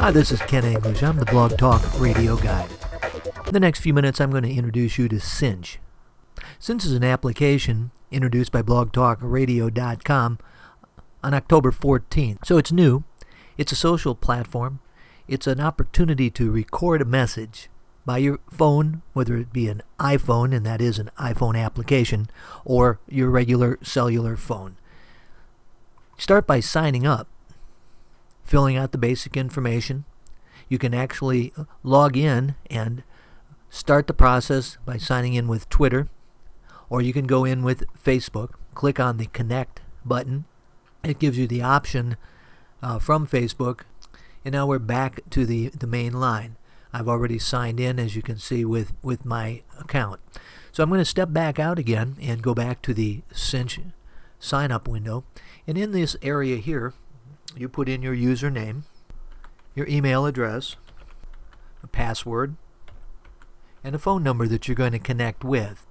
Hi, this is Ken English. I'm the Blog Talk Radio Guy. In the next few minutes, I'm going to introduce you to Cinch. Cinch is an application introduced by BlogTalkRadio.com on October 14th. So it's new. It's a social platform. It's an opportunity to record a message by your phone, whether it be an iPhone, and that is an iPhone application, or your regular cellular phone. Start by signing up, filling out the basic information. You can actually log in and start the process by signing in with Twitter, or you can go in with Facebook, click on the Connect button. It gives you the option from Facebook, and now we're back to the main line. I've already signed in, as you can see, with my account. So I'm going to step back out again and go back to the Cinch sign-up window. And in this area here, you put in your username, your email address, a password, and a phone number that you're going to connect with.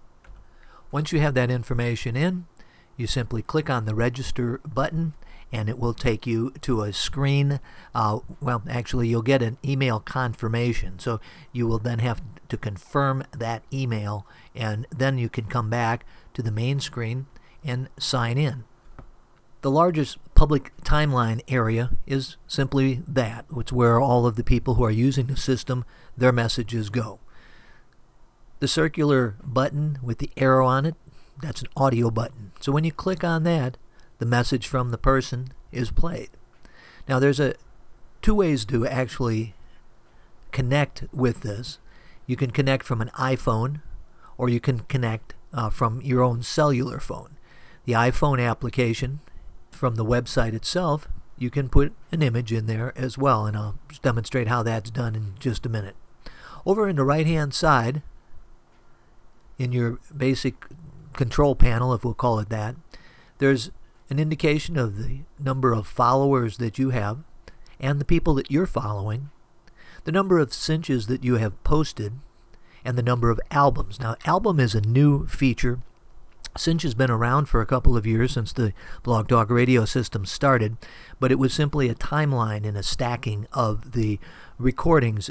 Once you have that information in, you simply click on the register button, and it will take you to a screen. Well, actually, you'll get an email confirmation. So you will then have to confirm that email, and then you can come back to the main screen and sign in. The largest public timeline area is simply that. It's where all of the people who are using the system, their messages go. The circular button with the arrow on it, that's an audio button. So when you click on that, the message from the person is played. Now there's two ways to actually connect with this. You can connect from an iPhone, or you can connect from your own cellular phone. The iPhone application, from the website itself, you can put an image in there as well, and I'll demonstrate how that's done in just a minute. Over in the right-hand side, in your basic control panel, if we'll call it that, there's an indication of the number of followers that you have and the people that you're following, the number of cinches that you have posted, and the number of albums. Now, album is a new feature. Cinch has been around for a couple of years, since the Blog Talk Radio system started, but it was simply a timeline and a stacking of the recordings,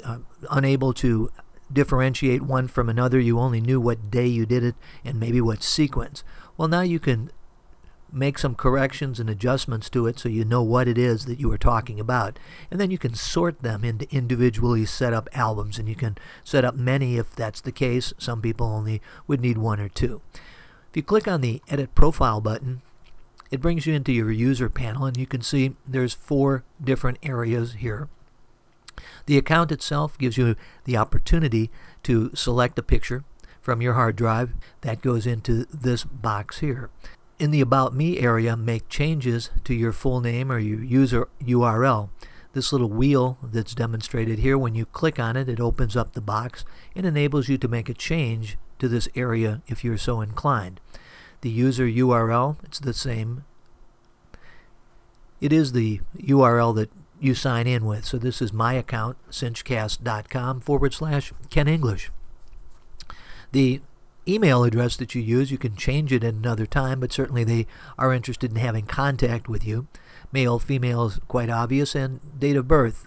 unable to differentiate one from another. You only knew what day you did it and maybe what sequence. Well, now you can make some corrections and adjustments to it so you know what it is that you are talking about. And then you can sort them into individually set up albums, and you can set up many if that's the case. Some people only would need one or two. If you click on the Edit Profile button, it brings you into your user panel, and you can see there's 4 different areas here. The account itself gives you the opportunity to select a picture from your hard drive. That goes into this box here. In the About Me area, make changes to your full name or your user URL. This little wheel that's demonstrated here, when you click on it, it opens up the box and enables you to make a change to this area if you're so inclined. The user URL, it's the same. It is the URL that you sign in with. So this is my account, cinchcast.com/Ken English. The email address that you use, you can change it at another time, but certainly they are interested in having contact with you. Male, female is quite obvious, and date of birth.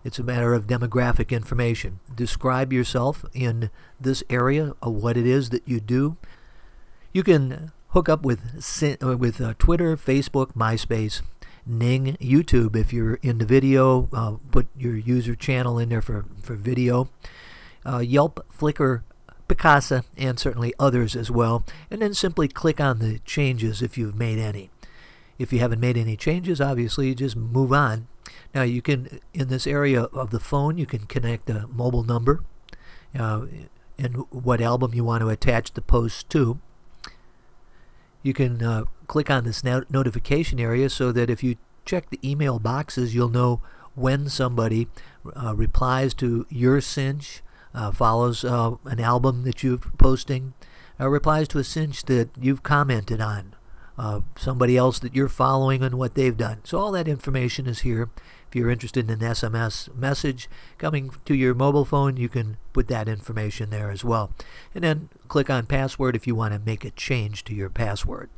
It's a matter of demographic information. Describe yourself in this area of what it is that you do. You can hook up with Twitter, Facebook, MySpace, Ning, YouTube if you're into video. Put your user channel in there for video. Yelp, Flickr, Picasa, and certainly others as well. And then simply click on the changes if you've made any. If you haven't made any changes, obviously you just move on. Now you can, in this area of the phone, you can connect a mobile number and what album you want to attach the post to. You can click on this notification area so that if you check the email boxes, you'll know when somebody replies to your cinch, follows an album that you're posting, replies to a cinch that you've commented on, somebody else that you're following and what they've done. So all that information is here. If you're interested in an SMS message coming to your mobile phone, you can put that information there as well. And then click on password if you want to make a change to your password.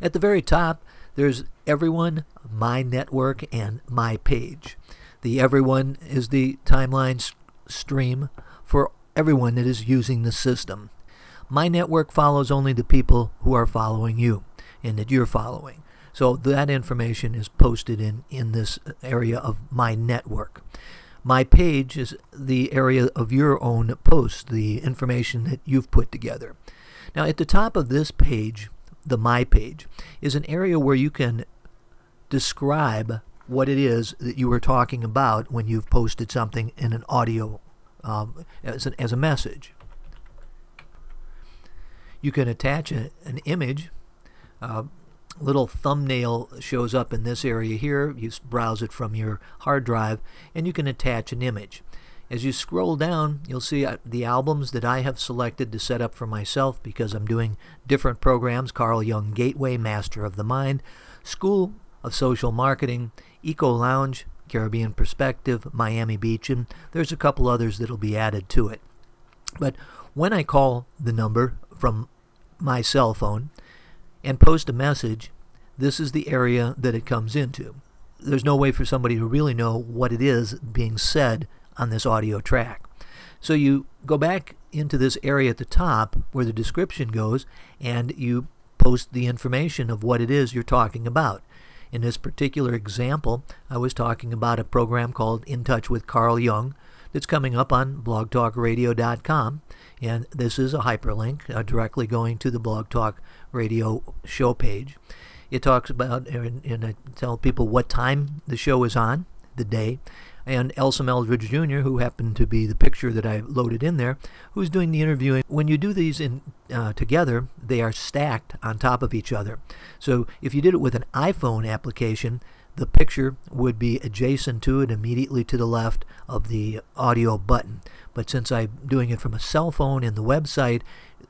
At the very top, there's everyone, my network, and my page. The everyone is the timeline stream for everyone that is using the system. My network follows only the people who are following you and that you're following. So that information is posted in this area of my network. My page is the area of your own posts, the information that you've put together. Now at the top of this page, the My page, is an area where you can describe what it is that you were talking about when you've posted something in an audio as a message. You can attach an image. Little thumbnail shows up in this area here. You browse it from your hard drive, and you can attach an image. As you scroll down, you'll see the albums that I have selected to set up for myself because I'm doing different programs: Carl Jung Gateway, Master of the Mind, School of Social Marketing, Eco Lounge, Caribbean Perspective, Miami Beach, and there's a couple others that'll be added to it. But when I call the number from my cell phone and post a message, this is the area that it comes into. There's no way for somebody to really know what it is being said on this audio track. So you go back into this area at the top where the description goes, and you post the information of what it is you're talking about. In this particular example, I was talking about a program called In Touch with Carl Jung that's coming up on BlogTalkRadio.com, and this is a hyperlink directly going to the Blog Talk Radio show page. It talks about, and I tell people what time the show is on, the day, and Elsa Eldridge Jr., who happened to be the picture that I loaded in there, who's doing the interviewing. When you do these together, they are stacked on top of each other. So if you did it with an iPhone application, the picture would be adjacent to it, immediately to the left of the audio button. But since I'm doing it from a cell phone in the website,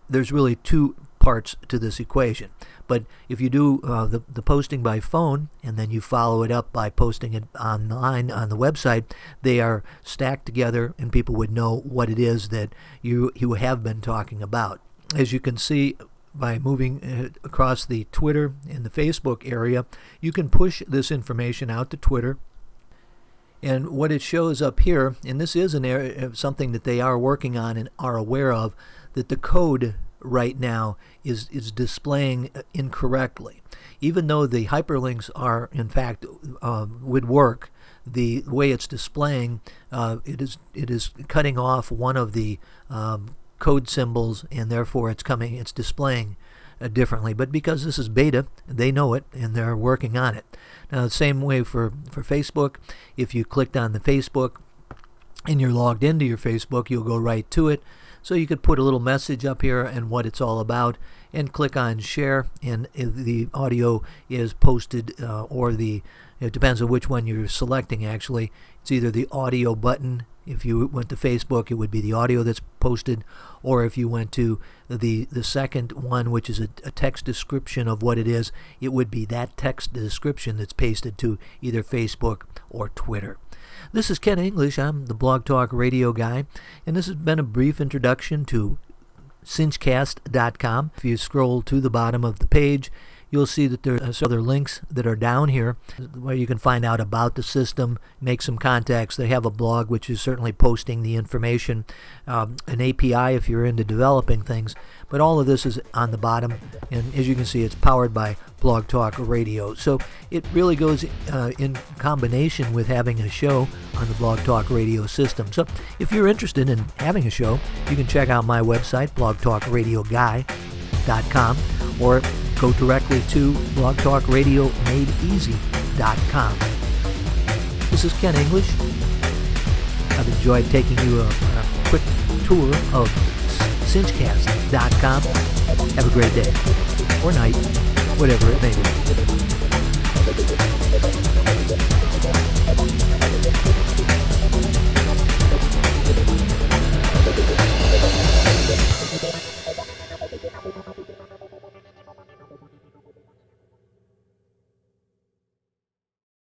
there's really two parts to this equation. But if you do the posting by phone and then you follow it up by posting it online on the website, they are stacked together and people would know what it is that you have been talking about. As you can see, by moving across the Twitter and the Facebook area, you can push this information out to Twitter. And what it shows up here, and this is an area, something that they are working on and are aware of, that the code right now is displaying incorrectly. Even though the hyperlinks are, in fact, would work, the way it's displaying, it is cutting off one of the code symbols, and therefore it's displaying differently. But because this is beta, they know it and they're working on it. Now the same way for Facebook, if you clicked on the Facebook and you're logged into your Facebook, you'll go right to it. So you could put a little message up here and what it's all about and click on share, and if the audio is posted it depends on which one you're selecting actually. It's either the audio button. If you went to Facebook, it would be the audio that's posted, or if you went to the second one, which is a text description of what it is, it would be that text description that's pasted to either Facebook or Twitter. This is Ken English. I'm the Blog Talk Radio Guy, and this has been a brief introduction to Cinchcast.com. If you scroll to the bottom of the page, you'll see that there are other links that are down here where you can find out about the system, make some contacts. They have a blog which is certainly posting the information, an API if you're into developing things. But all of this is on the bottom, and as you can see, it's powered by Blog Talk Radio. So it really goes in combination with having a show on the Blog Talk Radio system. So if you're interested in having a show, you can check out my website, BlogTalkRadioGuy.com, or go directly to BlogTalkRadioMadeEasy.com. This is Ken English. I've enjoyed taking you a quick tour of Cinchcast.com. Have a great day, or night, whatever it may be.